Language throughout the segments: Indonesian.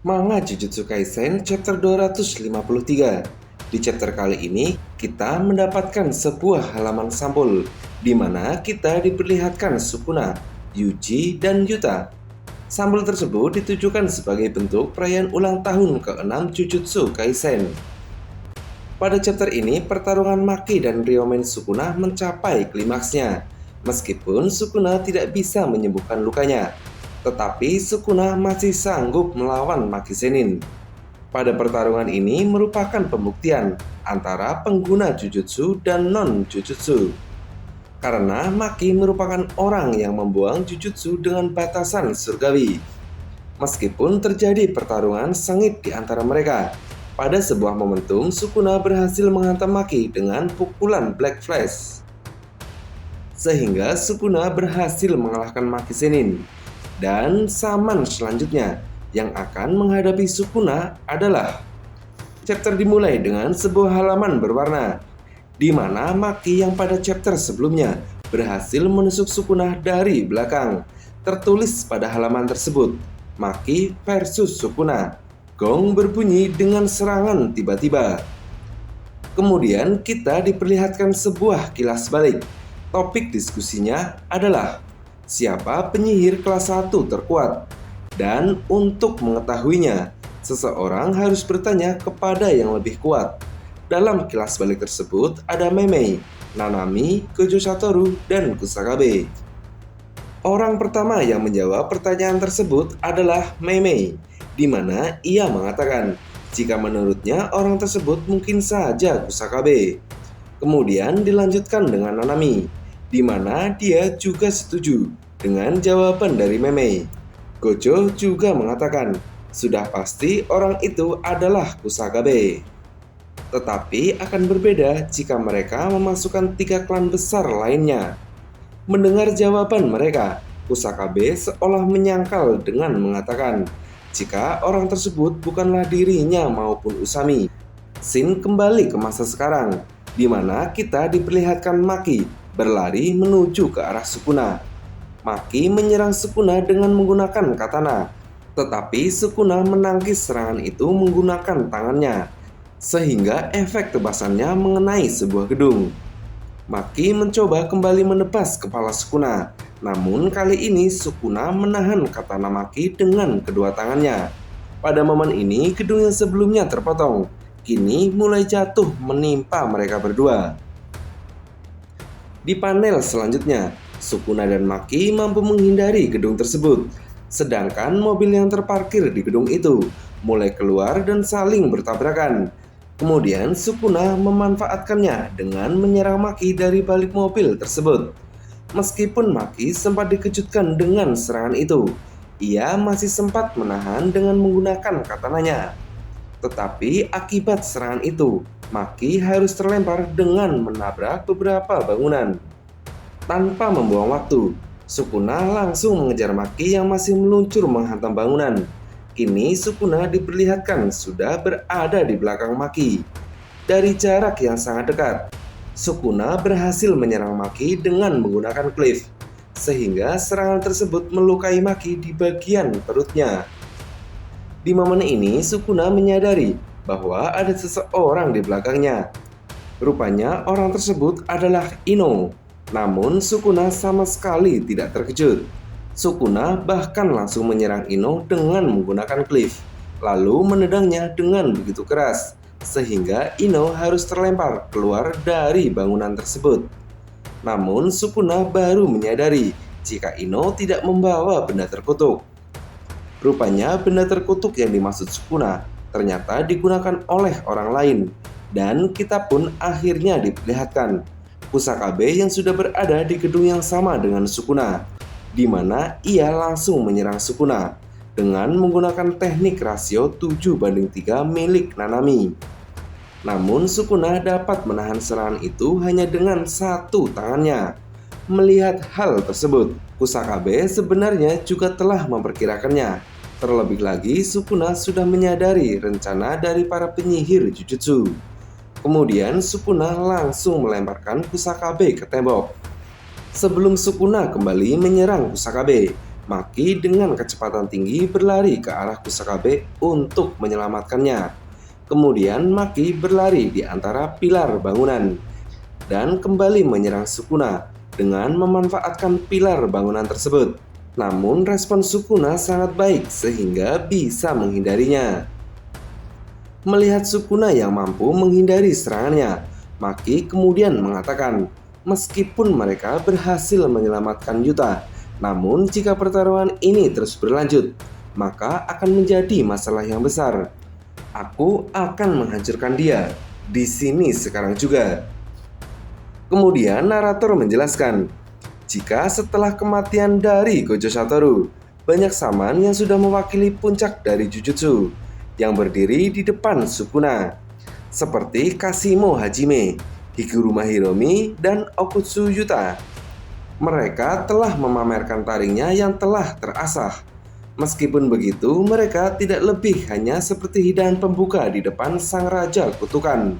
Manga Jujutsu Kaisen chapter 253. Di chapter kali ini, kita mendapatkan sebuah halaman sampul di mana kita diperlihatkan Sukuna, Yuji, dan Yuta. Sampul tersebut ditujukan sebagai bentuk perayaan ulang tahun ke-6 Jujutsu Kaisen. Pada chapter ini, pertarungan Maki dan Ryomen Sukuna mencapai klimaksnya. Meskipun Sukuna tidak bisa menyembuhkan lukanya, tetapi Sukuna masih sanggup melawan Maki Zenin. Pada pertarungan ini merupakan pembuktian antara pengguna Jujutsu dan non-Jujutsu. Karena Maki merupakan orang yang membuang Jujutsu dengan batasan surgawi. Meskipun terjadi pertarungan sengit di antara mereka, pada sebuah momentum Sukuna berhasil menghantam Maki dengan pukulan Black Flash. Sehingga Sukuna berhasil mengalahkan Maki Zenin. Dan Saman selanjutnya yang akan menghadapi Sukuna adalah chapter dimulai dengan sebuah halaman berwarna di mana Maki yang pada chapter sebelumnya berhasil menusuk Sukuna dari belakang. Tertulis pada halaman tersebut, Maki versus Sukuna. Gong berbunyi dengan serangan tiba-tiba. Kemudian kita diperlihatkan sebuah kilas balik. Topik diskusinya adalah siapa penyihir kelas 1 terkuat. Dan untuk mengetahuinya, seseorang harus bertanya kepada yang lebih kuat. Dalam kilas balik tersebut ada Mei, Nanami, Gojo Satoru, dan Kusakabe. Orang pertama yang menjawab pertanyaan tersebut adalah Mei, di mana ia mengatakan jika menurutnya orang tersebut mungkin saja Kusakabe. Kemudian dilanjutkan dengan Nanami, di mana dia juga setuju dengan jawaban dari Mei. Gojo juga mengatakan sudah pasti orang itu adalah Kusakabe. Tetapi akan berbeda jika mereka memasukkan 3 klan besar lainnya. Mendengar jawaban mereka, Kusakabe seolah menyangkal dengan mengatakan jika orang tersebut bukanlah dirinya maupun Usami. Scene kembali ke masa sekarang, di mana kita diperlihatkan Maki berlari menuju ke arah Sukuna. Maki menyerang Sukuna dengan menggunakan katana, tetapi Sukuna menangkis serangan itu menggunakan tangannya, sehingga efek tebasannya mengenai sebuah gedung. Maki mencoba kembali menebas kepala Sukuna, namun kali ini Sukuna menahan katana Maki dengan kedua tangannya. Pada momen ini, gedung yang sebelumnya terpotong, kini mulai jatuh menimpa mereka berdua. Di panel selanjutnya, Sukuna dan Maki mampu menghindari gedung tersebut, sedangkan mobil yang terparkir di gedung itu mulai keluar dan saling bertabrakan. Kemudian Sukuna memanfaatkannya dengan menyerang Maki dari balik mobil tersebut. Meskipun Maki sempat dikejutkan dengan serangan itu, ia masih sempat menahan dengan menggunakan katananya. Tetapi akibat serangan itu, Maki harus terlempar dengan menabrak beberapa bangunan. Tanpa membuang waktu, Sukuna langsung mengejar Maki yang masih meluncur menghantam bangunan. Kini Sukuna diperlihatkan sudah berada di belakang Maki. Dari jarak yang sangat dekat, Sukuna berhasil menyerang Maki dengan menggunakan cliff, sehingga serangan tersebut melukai Maki di bagian perutnya. Di momen ini Sukuna menyadari bahwa ada seseorang di belakangnya. Rupanya orang tersebut adalah Ino. Namun Sukuna sama sekali tidak terkejut. Sukuna bahkan langsung menyerang Ino dengan menggunakan cliff, lalu menendangnya dengan begitu keras, sehingga Ino harus terlempar keluar dari bangunan tersebut. Namun Sukuna baru menyadari jika Ino tidak membawa benda terkutuk. Rupanya benda terkutuk yang dimaksud Sukuna ternyata digunakan oleh orang lain, dan kita pun akhirnya diperlihatkan Kusakabe yang sudah berada di gedung yang sama dengan Sukuna, di mana ia langsung menyerang Sukuna dengan menggunakan teknik rasio 7:3 milik Nanami. Namun Sukuna dapat menahan serangan itu hanya dengan satu tangannya. Melihat hal tersebut, Kusakabe sebenarnya juga telah memperkirakannya. Terlebih lagi, Sukuna sudah menyadari rencana dari para penyihir Jujutsu. Kemudian Sukuna langsung melemparkan Kusakabe ke tembok. Sebelum Sukuna kembali menyerang Kusakabe, Maki dengan kecepatan tinggi berlari ke arah Kusakabe untuk menyelamatkannya. Kemudian Maki berlari di antara pilar bangunan dan kembali menyerang Sukuna dengan memanfaatkan pilar bangunan tersebut. Namun respon Sukuna sangat baik sehingga bisa menghindarinya. Melihat Sukuna yang mampu menghindari serangannya, Maki kemudian mengatakan, meskipun mereka berhasil menyelamatkan Yuta, namun jika pertarungan ini terus berlanjut, maka akan menjadi masalah yang besar. Aku akan menghancurkan dia di sini sekarang juga. Kemudian narator menjelaskan, jika setelah kematian dari Gojo Satoru, banyak saman yang sudah mewakili puncak dari Jujutsu yang berdiri di depan Sukuna, seperti Kashimo Hajime, Higuruma Hiromi, dan Okutsu Yuta. Mereka telah memamerkan taringnya yang telah terasah. Meskipun begitu, mereka tidak lebih hanya seperti hidangan pembuka di depan sang raja kutukan.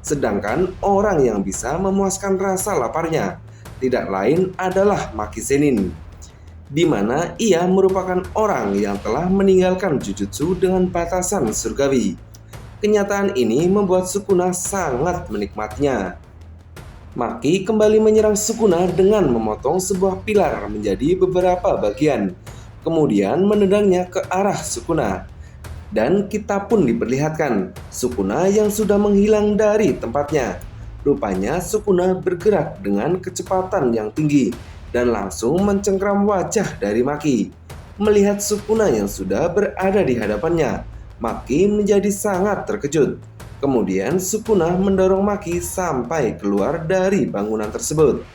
Sedangkan orang yang bisa memuaskan rasa laparnya tidak lain adalah Maki Zenin, di mana ia merupakan orang yang telah meninggalkan Jujutsu dengan batasan surgawi. Kenyataan ini membuat Sukuna sangat menikmatinya. Maki kembali menyerang Sukuna dengan memotong sebuah pilar menjadi beberapa bagian, kemudian menendangnya ke arah Sukuna. Dan kita pun diperlihatkan Sukuna yang sudah menghilang dari tempatnya. Rupanya Sukuna bergerak dengan kecepatan yang tinggi dan langsung mencengkram wajah dari Maki. Melihat Sukuna yang sudah berada di hadapannya, Maki menjadi sangat terkejut. Kemudian Sukuna mendorong Maki sampai keluar dari bangunan tersebut.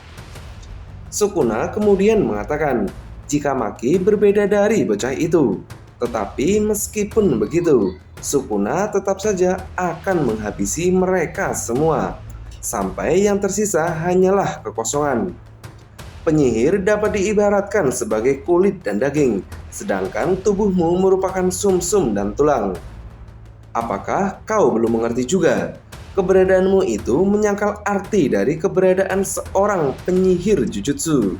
Sukuna kemudian mengatakan jika Maki berbeda dari bocah itu. Tetapi meskipun begitu, Sukuna tetap saja akan menghabisi mereka semua, sampai yang tersisa hanyalah kekosongan. Penyihir dapat diibaratkan sebagai kulit dan daging, sedangkan tubuhmu merupakan sumsum dan tulang. Apakah kau belum mengerti juga? Keberadaanmu itu menyangkal arti dari keberadaan seorang penyihir Jujutsu.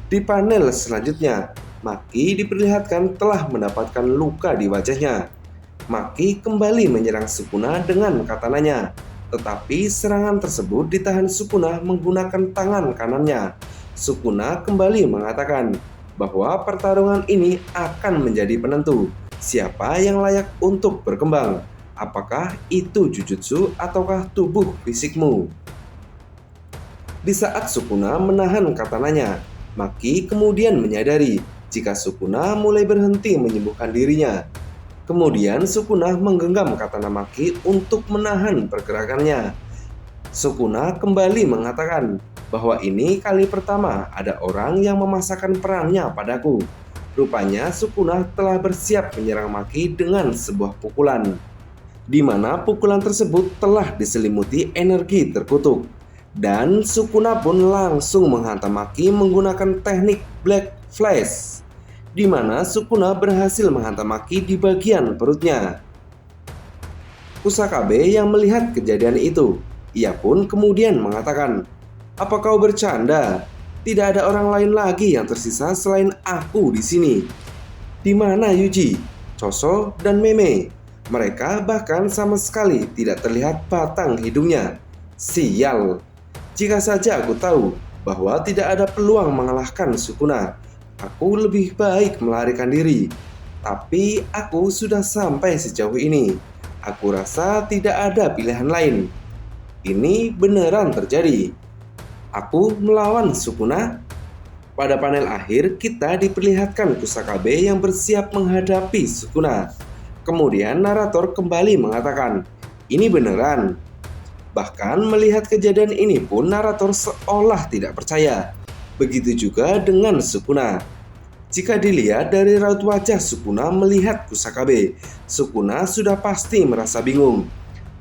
Di panel selanjutnya, Maki diperlihatkan telah mendapatkan luka di wajahnya. Maki kembali menyerang Sukuna dengan katananya, tetapi serangan tersebut ditahan Sukuna menggunakan tangan kanannya. Sukuna kembali mengatakan bahwa pertarungan ini akan menjadi penentu siapa yang layak untuk berkembang. Apakah itu Jujutsu ataukah tubuh fisikmu? Di saat Sukuna menahan katananya, Maki kemudian menyadari jika Sukuna mulai berhenti menyembuhkan dirinya. Kemudian Sukuna menggenggam katana Maki untuk menahan pergerakannya. Sukuna kembali mengatakan bahwa ini kali pertama ada orang yang memasakkan perannya padaku. Rupanya Sukuna telah bersiap menyerang Maki dengan sebuah pukulan, di mana pukulan tersebut telah diselimuti energi terkutuk. Dan Sukuna pun langsung menghantam Maki menggunakan teknik Black Flash, di mana Sukuna berhasil menghantam Maki di bagian perutnya. Kusakabe yang melihat kejadian itu, ia pun kemudian mengatakan, "Apa kau bercanda? Tidak ada orang lain lagi yang tersisa selain aku di sini. Di mana Yuji, Choso, dan Meme? Mereka bahkan sama sekali tidak terlihat batang hidungnya. Sial! Jika saja aku tahu bahwa tidak ada peluang mengalahkan Sukuna, aku lebih baik melarikan diri. Tapi aku sudah sampai sejauh ini. Aku rasa tidak ada pilihan lain. Ini beneran terjadi. Aku melawan Sukuna." Pada panel akhir, kita diperlihatkan Kusakabe yang bersiap menghadapi Sukuna. Kemudian narator kembali mengatakan, "Ini beneran." Bahkan melihat kejadian ini pun narator seolah tidak percaya. Begitu juga dengan Sukuna. Jika dilihat dari raut wajah Sukuna melihat Kusakabe, Sukuna sudah pasti merasa bingung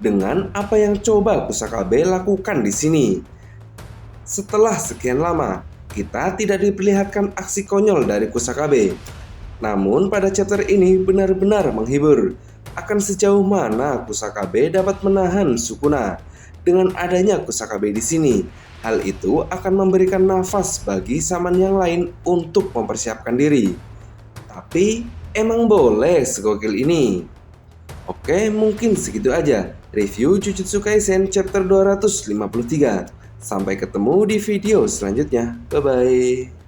dengan apa yang coba Kusakabe lakukan di sini. Setelah sekian lama, kita tidak diperlihatkan aksi konyol dari Kusakabe. Namun pada chapter ini benar-benar menghibur. Akan sejauh mana Kusakabe dapat menahan Sukuna? Dengan adanya Kusakabe di sini, Hal itu akan memberikan nafas bagi saman yang lain untuk mempersiapkan diri. Tapi, emang boleh segokil ini? Oke, mungkin segitu aja review Jujutsu Kaisen chapter 253. Sampai ketemu di video selanjutnya. Bye-bye.